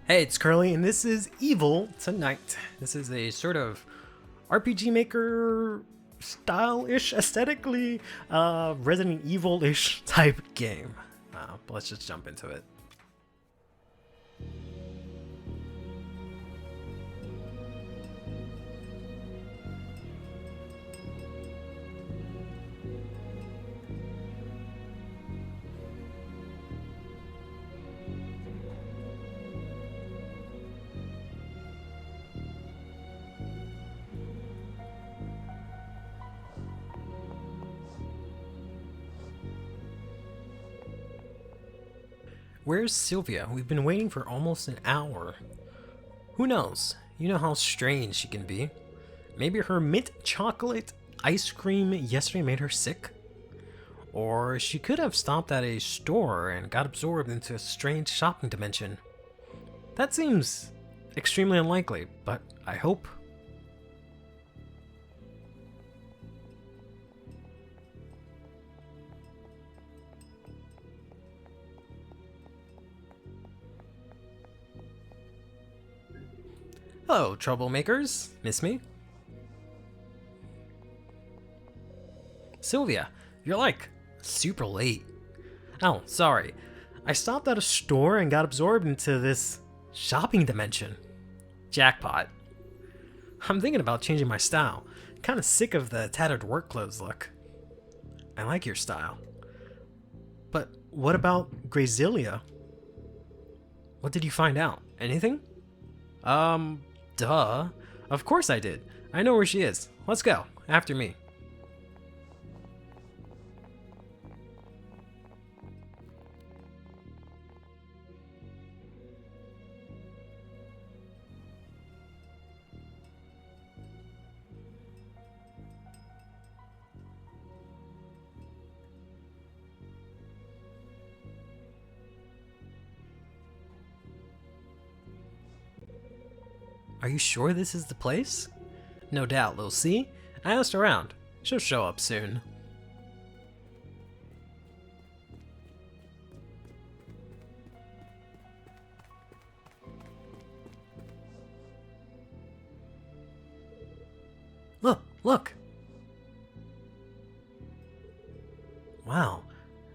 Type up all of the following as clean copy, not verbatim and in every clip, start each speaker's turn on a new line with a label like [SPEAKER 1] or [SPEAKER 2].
[SPEAKER 1] Hey, it's Curly, and this is Evil Tonight. This is a sort of RPG Maker style-ish, aesthetically, Resident Evil-ish type game. But let's just jump into it. Where's Silvia? We've been waiting for almost an hour. Who knows? You know how strange she can be. Maybe her mint chocolate ice cream yesterday made her sick? Or she could have stopped at a store and got absorbed into a strange shopping dimension. That seems extremely unlikely, but I hope. Hello, troublemakers. Miss me? Silvia, you're like super late. Oh, sorry. I stopped at a store and got absorbed into this shopping dimension. Jackpot. I'm thinking about changing my style. Kinda sick of the tattered work clothes look. I like your style. But what about Grazilia? What did you find out? Anything? Duh. Of course I did. I know where she is. Let's go. After me. Are you sure this is the place? No doubt, Lil C. I asked around. She'll show up soon. Look! Wow,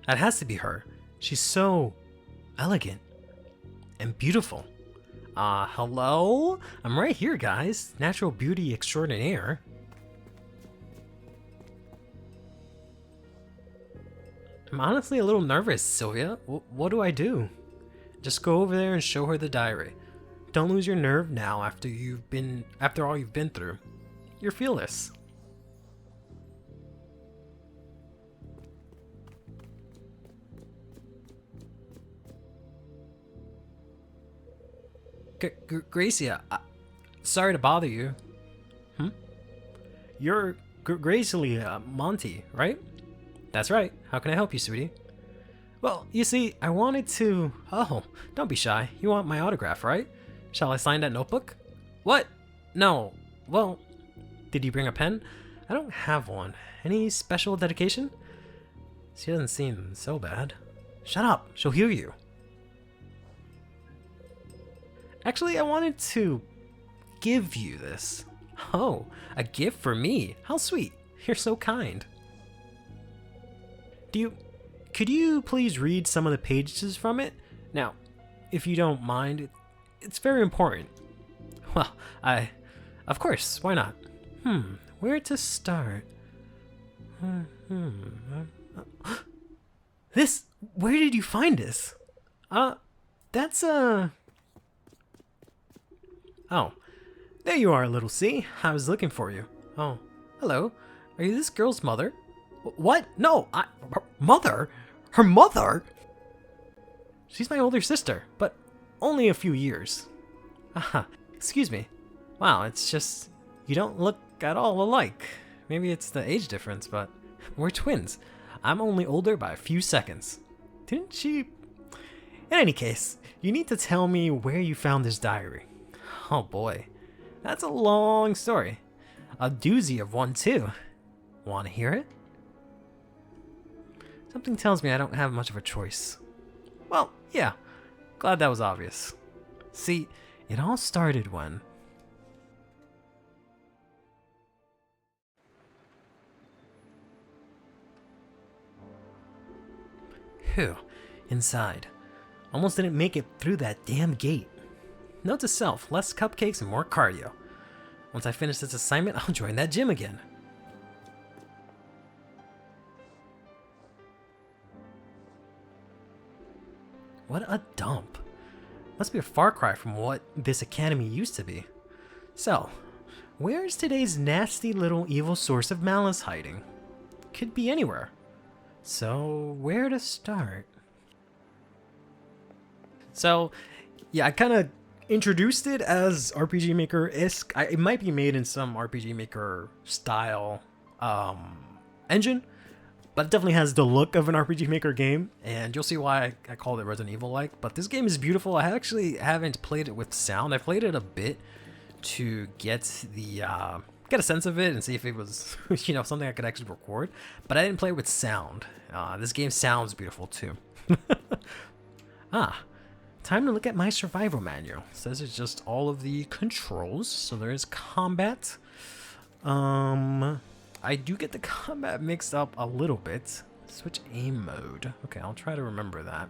[SPEAKER 1] that has to be her. She's so elegant and beautiful. Hello? I'm right here, guys. Natural beauty extraordinaire. I'm honestly a little nervous, Silvia. What do I do? Just go over there and show her the diary. Don't lose your nerve now after all you've been through. You're fearless. Gracia, sorry to bother you. You're Gracia Monty, right? That's right. How can I help you, sweetie? Well, you see, I wanted to... Oh, don't be shy. You want my autograph, right? Shall I sign that notebook? What? No. Well, did you bring a pen? I don't have one. Any special dedication? She doesn't seem so bad. Shut up. She'll hear you. Actually, I wanted to give you this. Oh, a gift for me. How sweet. You're so kind. Could you please read some of the pages from it? Now, if you don't mind, it's very important. Well, of course, why not? Where to start? Where did you find this? That's Oh, there you are, little C. I was looking for you. Oh, hello. Are you this girl's mother? What? No, her mother? Her mother? She's my older sister, but only a few years. Excuse me. Wow, it's just, you don't look at all alike. Maybe it's the age difference, but we're twins. I'm only older by a few seconds. Didn't she? In any case, you need to tell me where you found this diary. Oh boy, that's a long story. A doozy of one too. Want to hear it? Something tells me I don't have much of a choice. Well, yeah, glad that was obvious. See, it all started when... Phew, inside. Almost didn't make it through that damn gate. Note to self, less cupcakes and more cardio. Once I finish this assignment, I'll join that gym again. What a dump. Must be a far cry from what this academy used to be. So, where's today's nasty little evil source of malice hiding? Could be anywhere. So, where to start? So, yeah, I kind of introduced it as RPG Maker-esque. It might be made in some RPG Maker style engine, but it definitely has the look of an RPG Maker game, and you'll see why I called it Resident Evil-like. But this game is beautiful. I actually haven't played it with sound. I played it a bit to get the get a sense of it and see if it was something I could actually record, but I didn't play it with sound. This game sounds beautiful too. Time to look at my survival manual. It says it's just all of the controls. So there is combat. I do get the combat mixed up a little bit. Switch aim mode. Okay, I'll try to remember that.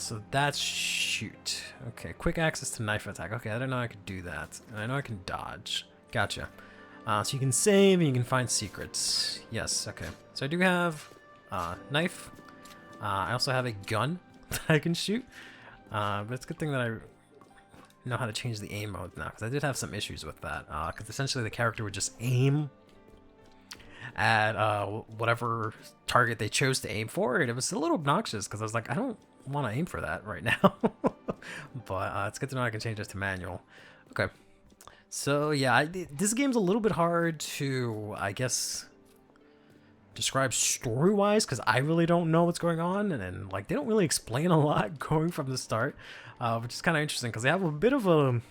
[SPEAKER 1] So that's shoot. Okay, quick access to knife attack. Okay, I didn't know I could do that. And I know I can dodge. Gotcha. So you can save and you can find secrets. Yes, okay. So I do have knife. I also have a gun that I can shoot. But it's a good thing that I know how to change the aim mode now, because I did have some issues with that. Because essentially the character would just aim at whatever target they chose to aim for, and it was a little obnoxious because I was like, I don't want to aim for that right now. But it's good to know I can change this to manual. Okay. So yeah, this game's a little bit hard to, I guess, describe story-wise, because I really don't know what's going on, and like they don't really explain a lot going from the start, which is kind of interesting because they have a bit of a,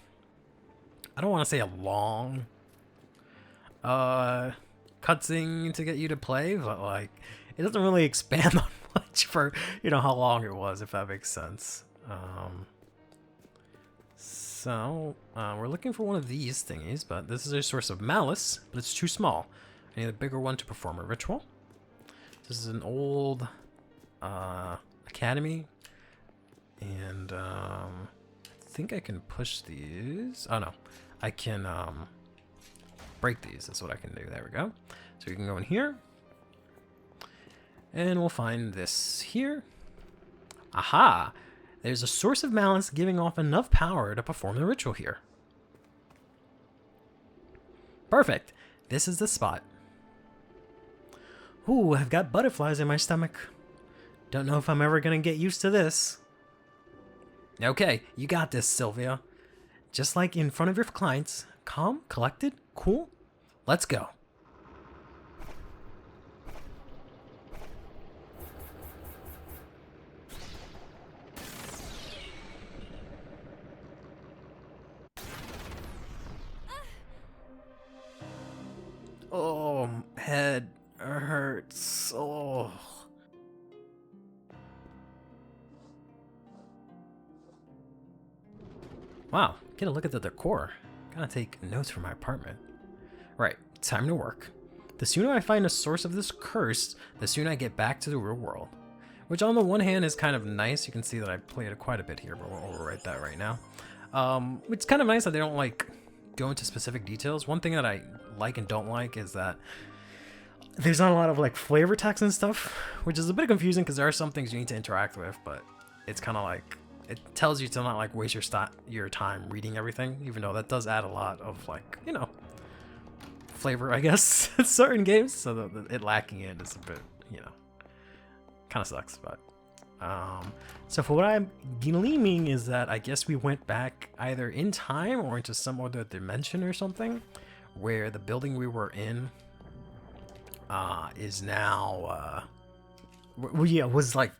[SPEAKER 1] I don't want to say a long cutscene to get you to play, but like it doesn't really expand on much for how long it was, if that makes sense. So we're looking for one of these thingies, but this is a source of malice, but it's too small. I need a bigger one to perform a ritual. This is an old academy, and I think I can push these. Oh no, I can break these. That's what I can do. There we go. So we can go in here, and we'll find this here. Aha! There's a source of malice giving off enough power to perform the ritual here. Perfect. This is the spot. Ooh, I've got butterflies in my stomach. Don't know if I'm ever gonna get used to this. Okay, you got this, Silvia. Just like in front of your clients. Calm, collected, cool. Let's go. Oh, head hurts. Oh. Wow, get a look at the decor. Gotta take notes for my apartment. Right, time to work. The sooner I find a source of this curse, the sooner I get back to the real world. Which on the one hand is kind of nice. You can see that I played it quite a bit here, but we'll overwrite that right now. It's kind of nice that they don't like go into specific details. One thing that I like and don't like is that there's not a lot of like flavor text and stuff, which is a bit confusing because there are some things you need to interact with, but it's kind of like, it tells you to not like waste your time reading everything, even though that does add a lot of like, flavor, I guess, in certain games. So it lacking it is a bit, kind of sucks. But so for what I'm gleaming is that I guess we went back either in time or into some other dimension or something, where the building we were in is now was like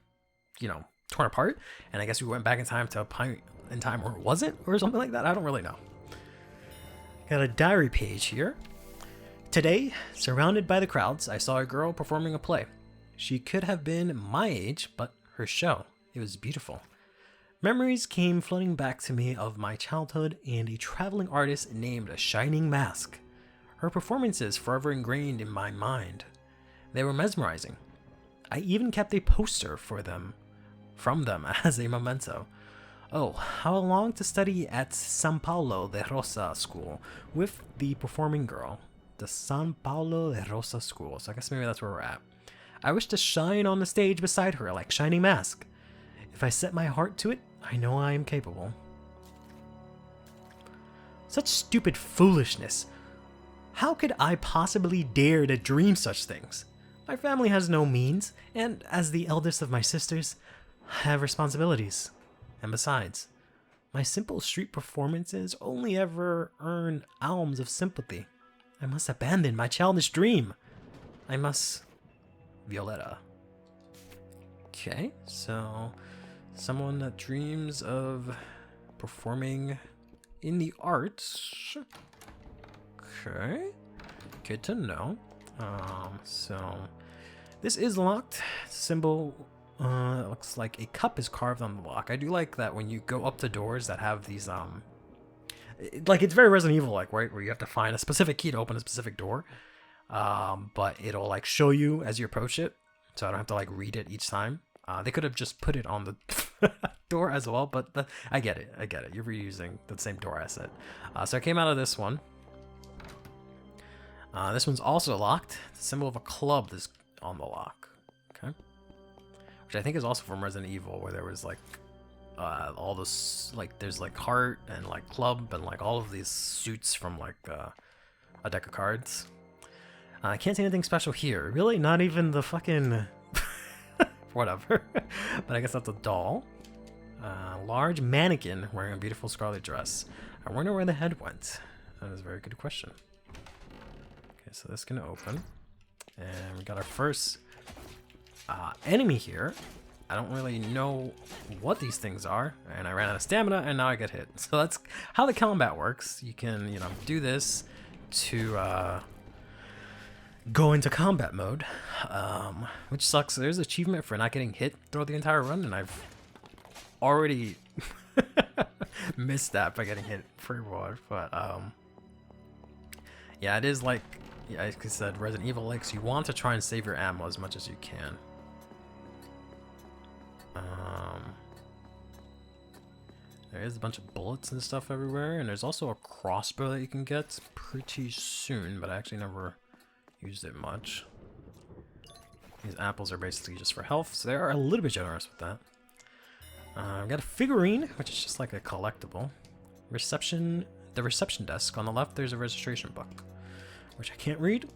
[SPEAKER 1] torn apart, and I guess we went back in time to a point in time where it wasn't, or something like that. I don't really know. Got a diary page here. Today, surrounded by the crowds, I saw a girl performing a play. She could have been my age, but her show, it was beautiful. Memories came flooding back to me of my childhood and a traveling artist named Shining Mask. Her performances forever ingrained in my mind. They were mesmerizing. I even kept a poster from them as a memento. Oh, how I longed to study at San Paulo de Rosa School with the performing girl. The San Paulo de Rosa School, so I guess maybe that's where we're at. I wish to shine on the stage beside her like Shining Mask. If I set my heart to it, I know I am capable. Such stupid foolishness. How could I possibly dare to dream such things? My family has no means, and as the eldest of my sisters, I have responsibilities. And besides, my simple street performances only ever earn alms of sympathy. I must abandon my childish dream. I must... Violetta. Okay, so someone that dreams of performing in the arts. Okay, good to know. So this is locked. Symbol looks like a cup is carved on the lock. I do like that when you go up to doors that have these like it's very Resident Evil like, right, where you have to find a specific key to open a specific door. But it'll like show you as you approach it, so I don't have to like read it each time. They could have just put it on the door as well, but I get it. You're reusing the same door asset. So I came out of this one. This one's also locked. The symbol of a club is on the lock. Okay. Which I think is also from Resident Evil, where there was like all this, like there's like heart and like club and like all of these suits from like a deck of cards. I can't see anything special here. Really? Not even the fucking... whatever. But I guess that's a doll. Large mannequin wearing a beautiful scarlet dress. I wonder where the head went. That is a very good question. Okay, so this can open. And we got our first enemy here. I don't really know what these things are. And I ran out of stamina and now I get hit. So that's how the combat works. You can, you know, do this to... go into combat mode, which sucks. There's achievement for not getting hit throughout the entire run, and I've already missed that by getting hit pretty hard. But yeah, it is like, yeah, like I said, Resident Evil like, so you want to try and save your ammo as much as you can. There is a bunch of bullets and stuff everywhere, and there's also a crossbow that you can get pretty soon, but I actually never used it much. These apples are basically just for health, so they are a little bit generous with that. I've got a figurine, which is just like a collectible. The reception desk. On the left, there's a registration book, which I can't read.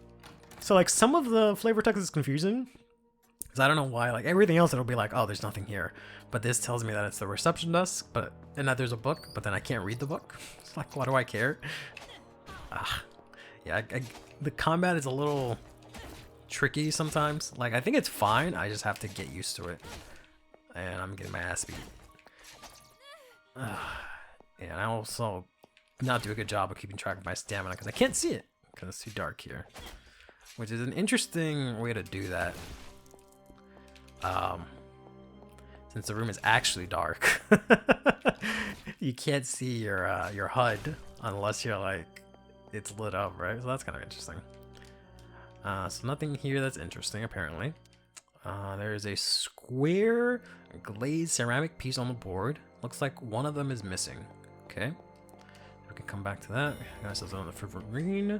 [SPEAKER 1] So like some of the flavor text is confusing, because I don't know why. Like everything else, it'll be like, oh, there's nothing here. But this tells me that it's the reception desk, and that there's a book, but then I can't read the book. It's like, why do I care? Yeah, the combat is a little tricky sometimes. Like, I think it's fine. I just have to get used to it. And I'm getting my ass beat. And I also not do a good job of keeping track of my stamina because I can't see it because it's too dark here. Which is an interesting way to do that. Since the room is actually dark. You can't see your HUD unless you're like, it's lit up, right? So that's kind of interesting. So nothing here that's interesting, apparently. There is a square glazed ceramic piece on the board. Looks like one of them is missing. Okay. We can come back to that. Got ourselves on the figurine.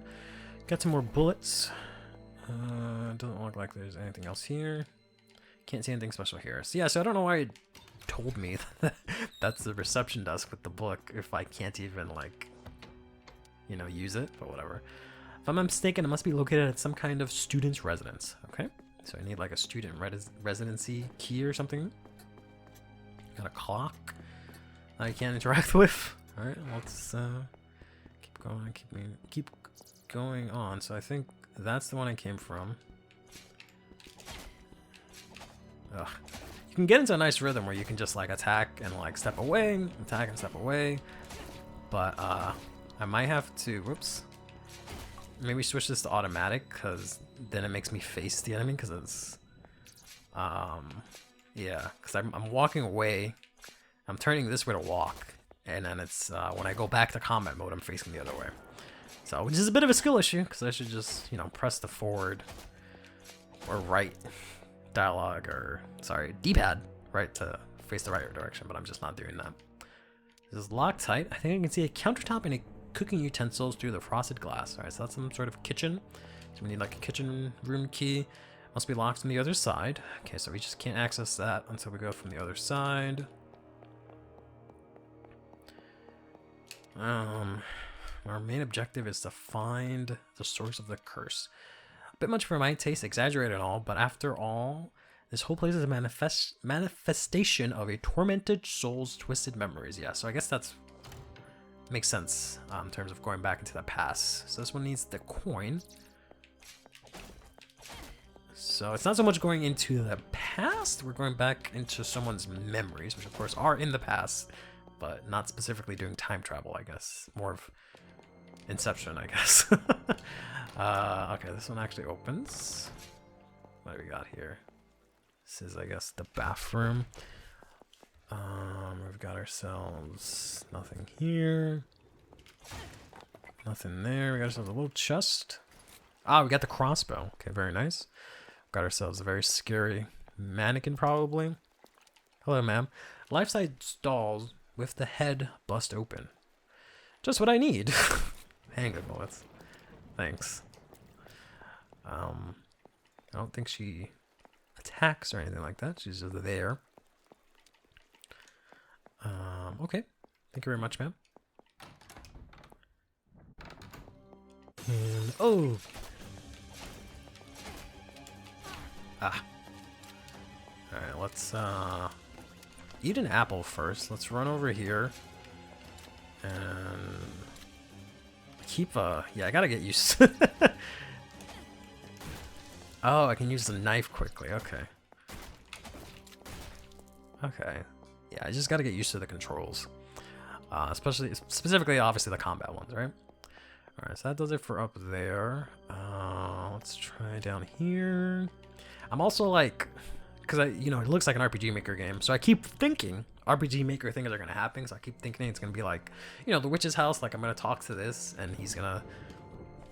[SPEAKER 1] Got some more bullets. Doesn't look like there's anything else here. Can't see anything special here. So yeah, so I don't know why it told me that that's the reception desk with the book if I can't even, like, you know, use it, but whatever. If I'm not mistaken, it must be located at some kind of student's residence. Okay, so I need like a student residency key or something. Got a clock I can't interact with. All right, let's keep going, keep going on. So I think that's the one I came from. Ugh. You can get into a nice rhythm where you can just like attack and like step away, attack and step away. But I might have to, whoops. Maybe switch this to automatic because then it makes me face the enemy because it's, yeah, because I'm walking away I'm turning this way to walk, and then it's when I go back to combat mode, I'm facing the other way. So, which is a bit of a skill issue, because I should just, you know, press the forward or right dialogue, or, sorry, D-pad, right, to face the right direction, but I'm just not doing that. This is Loctite. I think I can see a countertop and a cooking utensils through the frosted glass. Alright, so that's some sort of kitchen. So we need like a kitchen room key. Must be locked from the other side. Okay, so we just can't access that until we go from the other side. Our main objective is to find the source of the curse. A bit much for my taste, exaggerated and all, but after all, this whole place is a manifestation of a tormented soul's twisted memories. Yeah, so I guess that's makes sense in terms of going back into the past. So this one needs the coin. So it's not so much going into the past, we're going back into someone's memories, which of course are in the past, but not specifically doing time travel, I guess. More of Inception, I guess. Okay, this one actually opens. What do we got here? This is, I guess, the bathroom. We've got ourselves nothing here. Nothing there. We got ourselves a little chest. Ah, we got the crossbow. Okay, very nice. Got ourselves a very scary mannequin, probably. Hello, ma'am. Life-size dolls with the head bust open. Just what I need. Handgun bullets. Thanks. I don't think she attacks or anything like that. She's just there. Okay. Thank you very much, ma'am. And, oh! Ah. Alright, let's, eat an apple first. Let's run over here. And keep, yeah, I gotta get used to Oh, I can use the knife quickly. Okay. Okay. Yeah, I just gotta get used to the controls. Specifically, obviously, the combat ones, right? Alright, so that does it for up there. Let's try down here. I'm also like, because you know, it looks like an RPG Maker game, so I keep thinking RPG Maker things are gonna happen. So I keep thinking it's gonna be like, you know, the witch's house. Like I'm gonna talk to this, and he's gonna,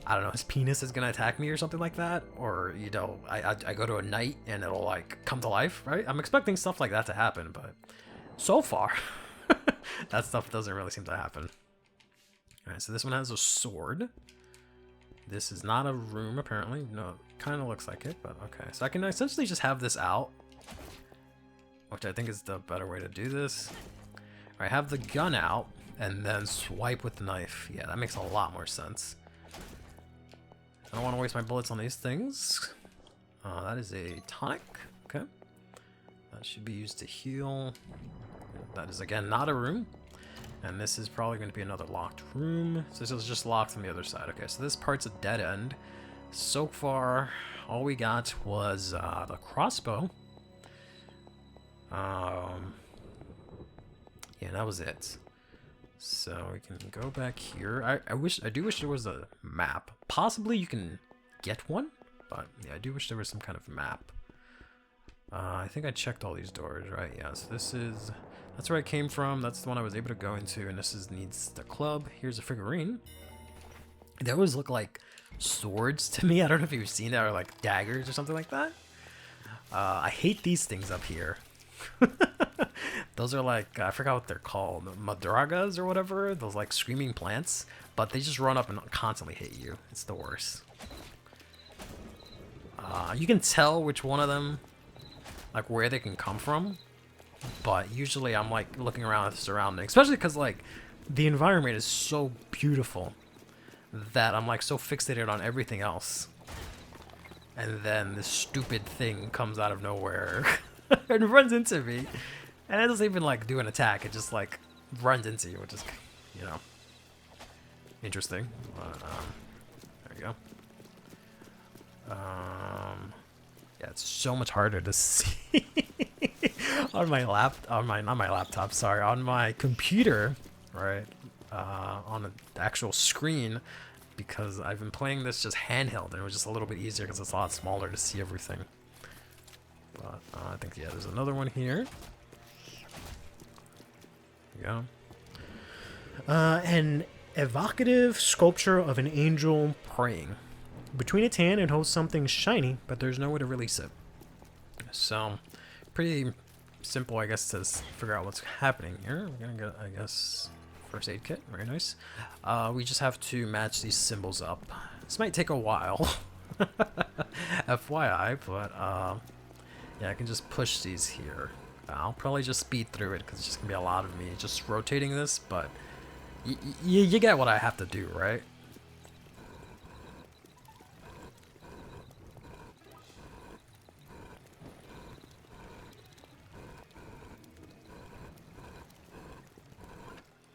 [SPEAKER 1] I don't know, his penis is gonna attack me or something like that, or you know, I go to a night and it'll like come to life, right? I'm expecting stuff like that to happen, but so far, that stuff doesn't really seem to happen. All right, so this one has a sword. This is not a room, apparently. No, kind of looks like it, but okay. So I can essentially just have this out, which I think is the better way to do this. All right, have the gun out, and then swipe with the knife. Yeah, that makes a lot more sense. I don't want to waste my bullets on these things. That is a tonic. Okay. That should be used to heal. That is, again, not a room. And this is probably going to be another locked room. So this is just locked from the other side. Okay, so this part's a dead end. So far, all we got was the crossbow. Yeah, that was it. So we can go back here. I do wish there was a map. Possibly you can get one, but yeah, I do wish there was some kind of map. I think I checked all these doors, right? Yeah, so that's where I came from. That's the one I was able to go into, and this needs the club. Here's a figurine. They always look like swords to me. I don't know if you've seen that, or like daggers or something like that. I hate these things up here. Those are like, I forgot what they're called, madragas or whatever. Those like screaming plants, but they just run up and constantly hit you. It's the worst. You can tell which one of them, like where they can come from, but usually I'm like looking around at the surroundings, especially because like the environment is so beautiful that I'm like so fixated on everything else, and then this stupid thing comes out of nowhere and runs into me, and it doesn't even like do an attack. It just like runs into you, which is, you know, interesting. But, there you go. Yeah, it's so much harder to see on my not my laptop, sorry, on my computer, right? On the actual screen, because I've been playing this just handheld, and it was just a little bit easier because it's a lot smaller to see everything. But I think, yeah, there's another one here. we go. An evocative sculpture of an angel praying. Between its hand, it holds something shiny, but there's no way to release it. So, pretty simple, I guess, to figure out what's happening here. We're gonna get, I guess, first aid kit. Very nice. We just have to match these symbols up. This might take a while. FYI, but yeah, I can just push these here. I'll probably just speed through it because it's just gonna be a lot of me just rotating this, but you get what I have to do, right?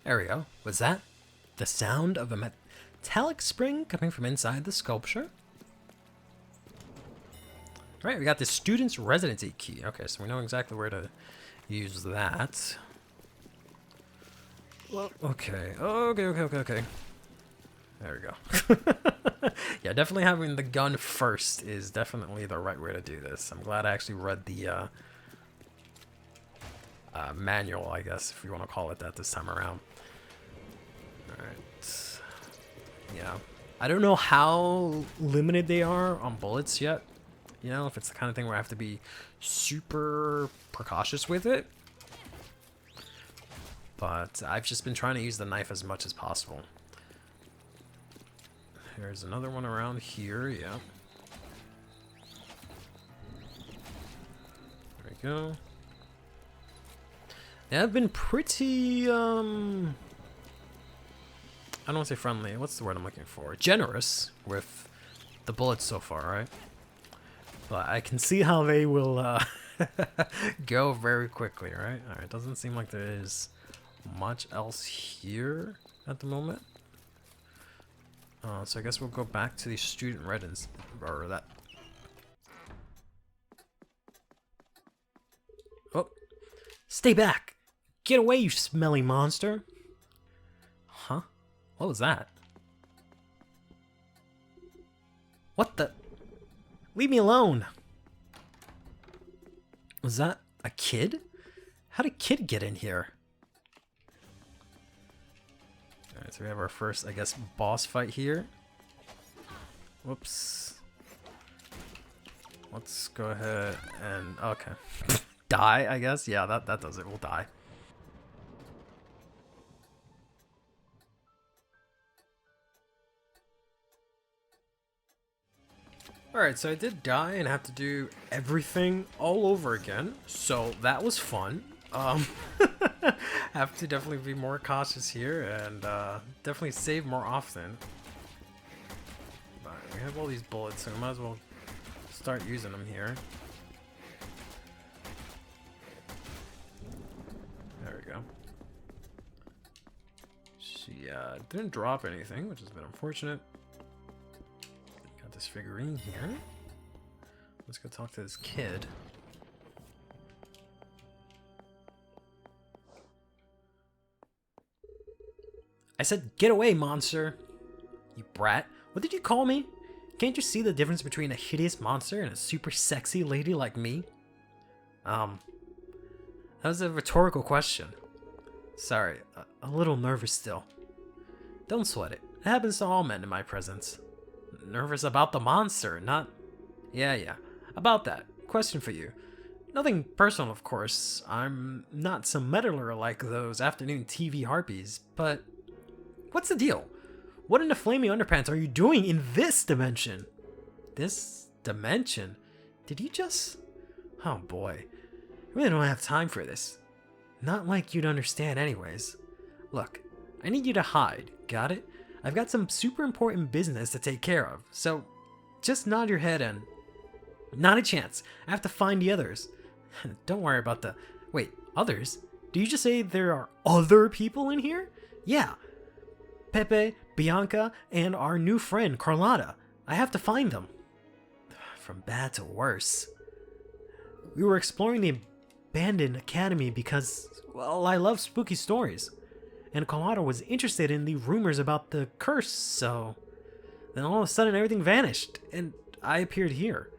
[SPEAKER 1] There we go. Was that the sound of a metallic spring coming from inside the sculpture? Alright, we got the student's residency key. Okay, so we know exactly where to use that. Well, okay. Okay. There we go. Yeah, definitely having the gun first is definitely the right way to do this. I'm glad I actually read the manual, I guess, if you want to call it that this time around. Alright. Yeah. I don't know how limited they are on bullets yet. You know, if it's the kind of thing where I have to be super precautious with it. But I've just been trying to use the knife as much as possible. There's another one around here, yeah. There we go. They have been pretty, I don't want to say friendly, what's the word I'm looking for? Generous with the bullets so far, right? But I can see how they will go very quickly, right? Alright, doesn't seem like there is much else here at the moment. So I guess we'll go back to the student residence, or that. Oh, stay back! Get away, you smelly monster! Huh? What was that? What the? Leave me alone! Was that a kid? How did a kid get in here? Alright, so we have our first, I guess, boss fight here. Whoops. Let's go ahead and... okay. Die, I guess? Yeah, that does it. We'll die. Alright, so I did die and have to do everything all over again, so that was fun. Have to definitely be more cautious here and definitely save more often. But we have all these bullets, so we might as well start using them here. There we go. She didn't drop anything, which has been unfortunate. This figurine here. Let's go talk to this kid. I said, get away, monster! You brat. What did you call me? Can't you see the difference between a hideous monster and a super sexy lady like me? That was a rhetorical question. Sorry, a little nervous still. Don't sweat it. It happens to all men in my presence. Nervous about the monster, not... Yeah, about that. Question for you. Nothing personal, of course. I'm not some meddler like those afternoon TV harpies, but... what's the deal? What in the flaming underpants are you doing in this dimension? This dimension? Did you just... oh boy. I really don't have time for this. Not like you'd understand anyways. Look, I need you to hide, got it? I've got some super important business to take care of, so just nod your head and... not a chance. I have to find the others. Don't worry about the... wait, others? Do you just say there are other people in here? Yeah. Pepe, Bianca, and our new friend, Carlotta. I have to find them. From bad to worse. We were exploring the abandoned academy because, well, I love spooky stories. And Carlotta was interested in the rumors about the curse, so... then all of a sudden everything vanished, and I appeared here.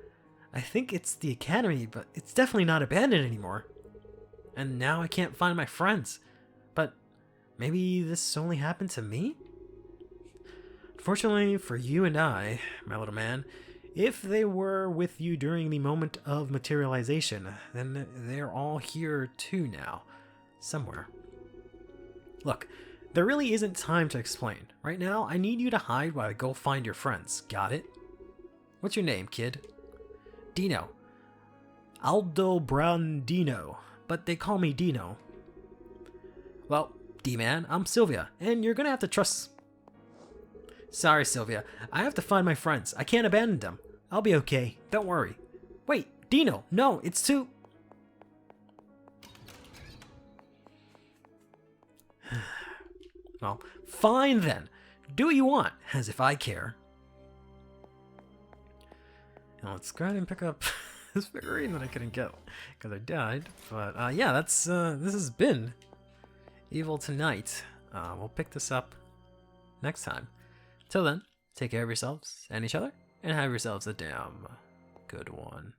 [SPEAKER 1] I think it's the academy, but it's definitely not abandoned anymore. And now I can't find my friends. But Maybe this only happened to me? Fortunately for you and I, my little man, if they were with you during the moment of materialization, then they're all here too now. Somewhere. Look, there really isn't time to explain. Right now, I need you to hide while I go find your friends. Got it? What's your name, kid? Dino. Aldo Brandino, but they call me Dino. Well, D-Man, I'm Silvia, and you're gonna have to trust... Sorry, Silvia. I have to find my friends. I can't abandon them. I'll be okay. Don't worry. Wait, Dino, no, it's too... Well, fine then. Do what you want, as if I care. Now let's go ahead and pick up this figurine that I couldn't get because I died. But yeah, that's this has been Evil Tonight. We'll pick this up next time. Till then, take care of yourselves and each other, and have yourselves a damn good one.